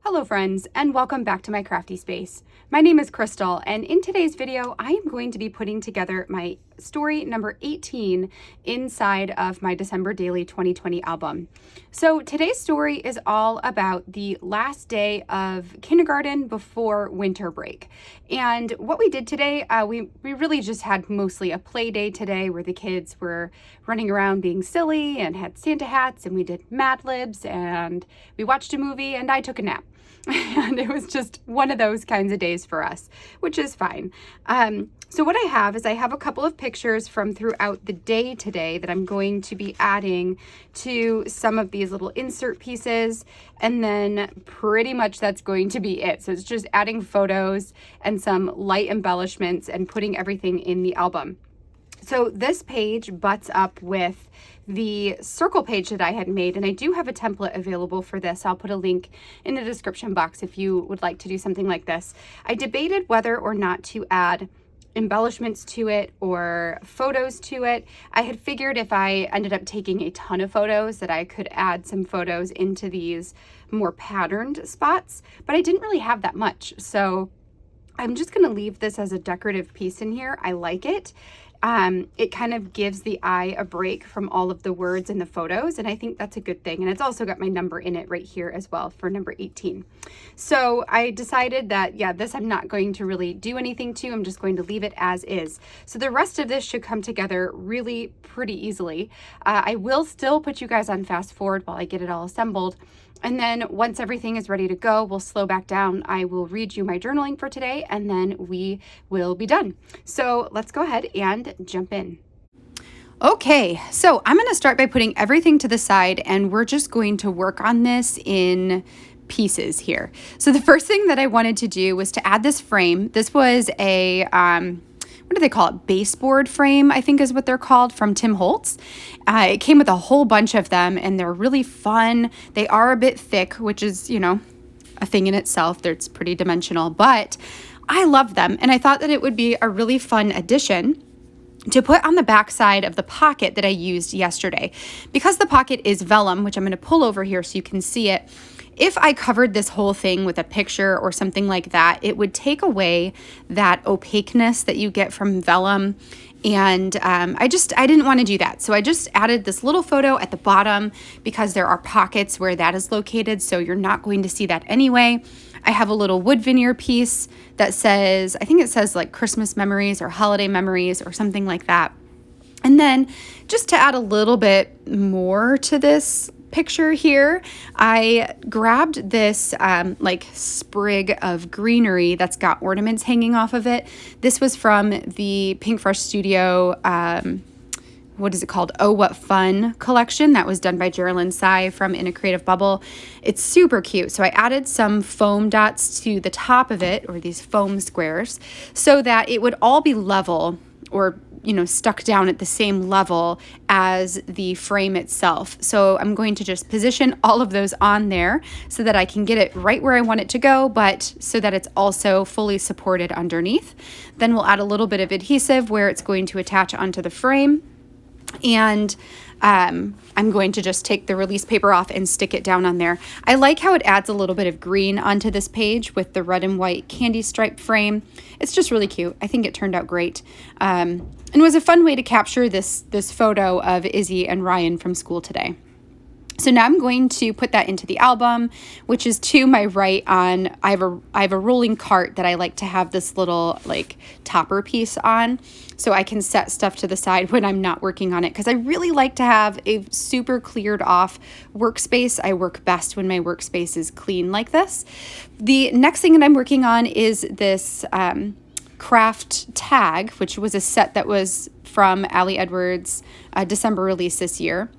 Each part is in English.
Hello friends, and welcome back to my crafty space. My name is Crystal, and in today's video, I am going to be putting together my story number 18 inside of my December Daily 2020 album. So today's story is all about the last day of kindergarten before winter break. And what we did today, we really just had mostly a play day today where the kids were running around being silly and had Santa hats, and we did Mad Libs, and we watched a movie, and I took a nap. And it was just one of those kinds of days for us, which is fine. So what I have is I have a couple of pictures from throughout the day today that I'm going to be adding to some of these little insert pieces. And then pretty much that's going to be it. So it's just adding photos and some light embellishments and putting everything in the album. So this page butts up with the circle page that I had made, and I do have a template available for this. I'll put a link in the description box if you would like to do something like this. I debated whether or not to add embellishments to it or photos to it. I had figured if I ended up taking a ton of photos that I could add some photos into these more patterned spots, but I didn't really have that much. So I'm just going to leave this as a decorative piece in here. I like it. It kind of gives the eye a break from all of the words in the photos, and I think that's a good thing. And it's also got my number in it right here as well for number 18. So I decided that, yeah, this I'm not going to really do anything to. I'm just going to leave it as is. So the rest of this should come together really pretty easily. I will still put you guys on fast forward while I get it all assembled. And then once everything is ready to go, we'll slow back down. I will read you my journaling for today, and then we will be done. So let's go ahead and jump in. Okay, so I'm going to start by putting everything to the side, and we're just going to work on this in pieces here. So the first thing that I wanted to do was to add this frame. This was a what do they call it? Baseboard frame, I think is what they're called, from Tim Holtz. It came with a whole bunch of them, and they're really fun. They are a bit thick, which is, you know, a thing in itself. It's pretty dimensional, but I love them, and I thought that it would be a really fun addition to put on the back side of the pocket that I used yesterday. Because the pocket is vellum, which I'm going to pull over here so you can see it, if I covered this whole thing with a picture or something like that, it would take away that opaqueness that you get from vellum. And I didn't want to do that. So I just added this little photo at the bottom because there are pockets where that is located. So you're not going to see that anyway. I have a little wood veneer piece that says, I think it says like Christmas memories or holiday memories or something like that. And then just to add a little bit more to this picture here, I grabbed this like sprig of greenery that's got ornaments hanging off of it. This was from the Pink Fresh Studio, what is it called? Oh, What Fun collection that was done by Geraldine Tsai from In a Creative Bubble. It's super cute. So I added some foam dots to the top of it, or these foam squares, so that it would all be level, or stuck down at the same level as the frame itself. So I'm going to just position all of those on there so that I can get it right where I want it to go, but so that it's also fully supported underneath. Then we'll add a little bit of adhesive where it's going to attach onto the frame. And I'm going to just take the release paper off and stick it down on there. I like how it adds a little bit of green onto this page with the red and white candy stripe frame. It's just really cute. I think it turned out great. And it was a fun way to capture this photo of Izzy and Ryan from school today. So now I'm going to put that into the album, which is to my right on, I have a rolling cart that I like to have this little like topper piece on, so I can set stuff to the side when I'm not working on it, because I really like to have a super cleared off workspace. I work best when my workspace is clean like this. The next thing that I'm working on is this craft tag, which was a set that was from Ali Edwards' December release this year.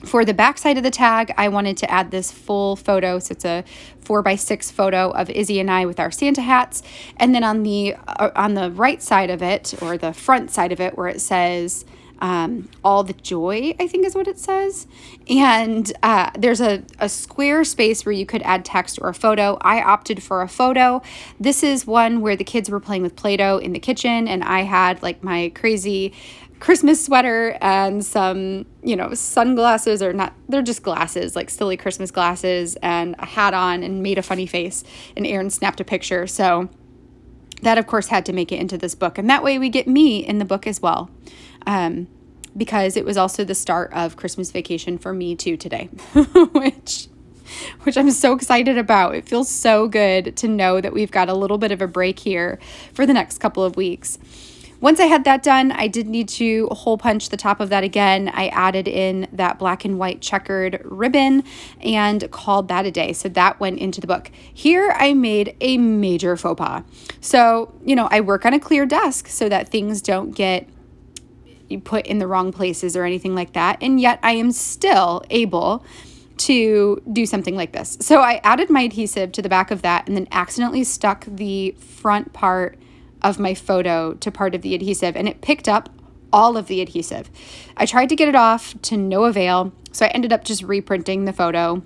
For the back side of the tag, I wanted to add this full photo. So it's a 4x6 photo of Izzy and I with our Santa hats. And then on the right side of it, or the front side of it, where it says all the joy, I think is what it says. And there's a square space where you could add text or a photo. I opted for a photo. This is one where the kids were playing with Play-Doh in the kitchen, and I had like my crazy Christmas sweater and some, sunglasses, or not, they're just glasses, like silly Christmas glasses, and a hat on, and made a funny face, and Aaron snapped a picture. So that, of course, had to make it into this book. And that way we get me in the book as well, because it was also the start of Christmas vacation for me too today, which I'm so excited about. It feels so good to know that we've got a little bit of a break here for the next couple of weeks. Once I had that done, I did need to hole punch the top of that again. I added in that black and white checkered ribbon and called that a day. So that went into the book. Here I made a major faux pas. So, I work on a clear desk so that things don't get put in the wrong places or anything like that. And yet I am still able to do something like this. So I added my adhesive to the back of that and then accidentally stuck the front part of my photo to part of the adhesive, and it picked up all of the adhesive. I tried to get it off to no avail, so I ended up just reprinting the photo.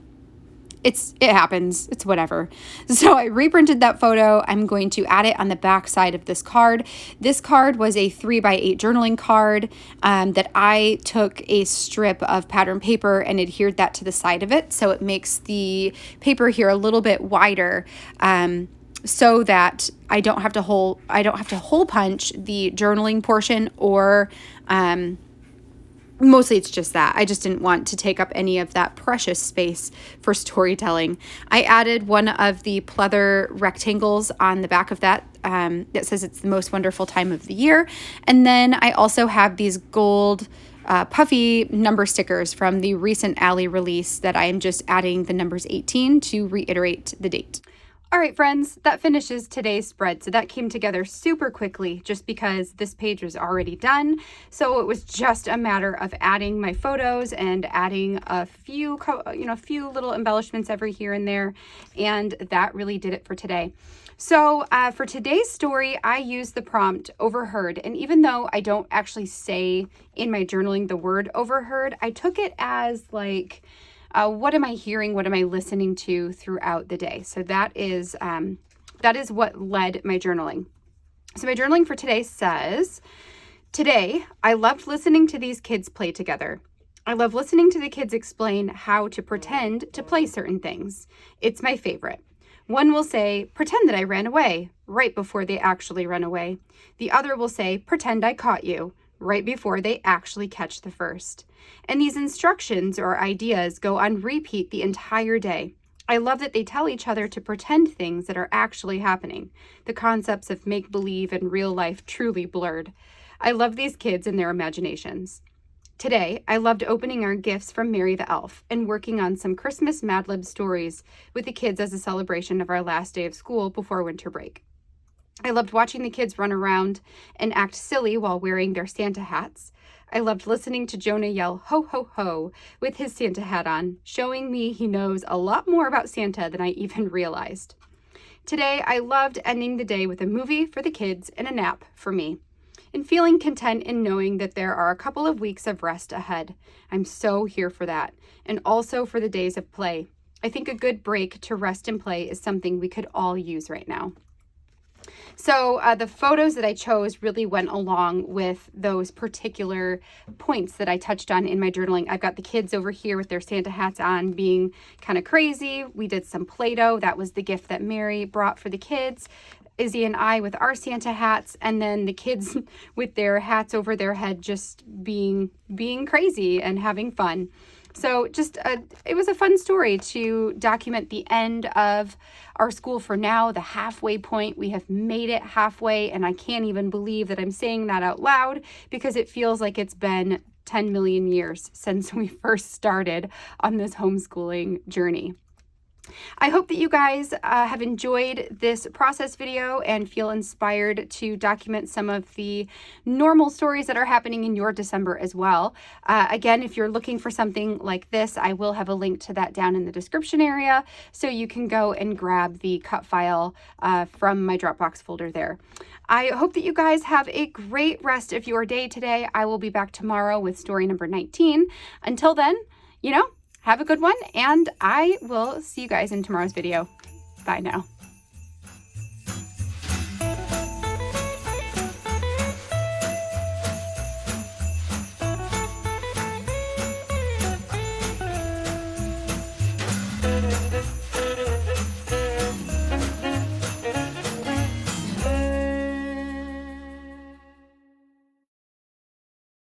It happens. It's whatever. So I reprinted that photo. I'm going to add it on the back side of this card. This card was a 3x8 journaling card that I took a strip of pattern paper and adhered that to the side of it, so it makes the paper here a little bit wider, so that I don't have to hole punch the journaling portion, or mostly it's just that. I just didn't want to take up any of that precious space for storytelling. I added one of the pleather rectangles on the back of that that says it's the most wonderful time of the year. And then I also have these gold puffy number stickers from the recent Ally release that I am just adding the numbers 18 to reiterate the date. All right, friends, that finishes today's spread. So that came together super quickly just because this page was already done. So it was just a matter of adding my photos and adding a few little embellishments every here and there. And that really did it for today. So for today's story, I used the prompt overheard. And even though I don't actually say in my journaling the word overheard, I took it as like, what am I hearing? What am I listening to throughout the day? So that is what led my journaling. So my journaling for today says, today, I loved listening to these kids play together. I love listening to the kids explain how to pretend to play certain things. It's my favorite. One will say, pretend that I ran away, right before they actually run away. The other will say, pretend I caught you, right before they actually catch the first. And these instructions or ideas go on repeat the entire day. I love that they tell each other to pretend things that are actually happening. The concepts of make-believe and real life truly blurred. I love these kids and their imaginations. Today, I loved opening our gifts from Mary the Elf and working on some Christmas Mad Lib stories with the kids as a celebration of our last day of school before winter break. I loved watching the kids run around and act silly while wearing their Santa hats. I loved listening to Jonah yell, ho, ho, ho, with his Santa hat on, showing me he knows a lot more about Santa than I even realized. Today, I loved ending the day with a movie for the kids and a nap for me, and feeling content in knowing that there are a couple of weeks of rest ahead. I'm so here for that, and also for the days of play. I think a good break to rest and play is something we could all use right now. So the photos that I chose really went along with those particular points that I touched on in my journaling. I've got the kids over here with their Santa hats on being kind of crazy. We did some Play-Doh. That was the gift that Mary brought for the kids. Izzy and I with our Santa hats, and then the kids with their hats over their head just being crazy and having fun. So it was a fun story to document the end of our school for now, the halfway point. We have made it halfway, and I can't even believe that I'm saying that out loud because it feels like it's been 10 million years since we first started on this homeschooling journey. I hope that you guys have enjoyed this process video and feel inspired to document some of the normal stories that are happening in your December as well. Again, if you're looking for something like this, I will have a link to that down in the description area, so you can go and grab the cut file from my Dropbox folder there. I hope that you guys have a great rest of your day today. I will be back tomorrow with story number 19. Until then, have a good one, and I will see you guys in tomorrow's video. Bye now.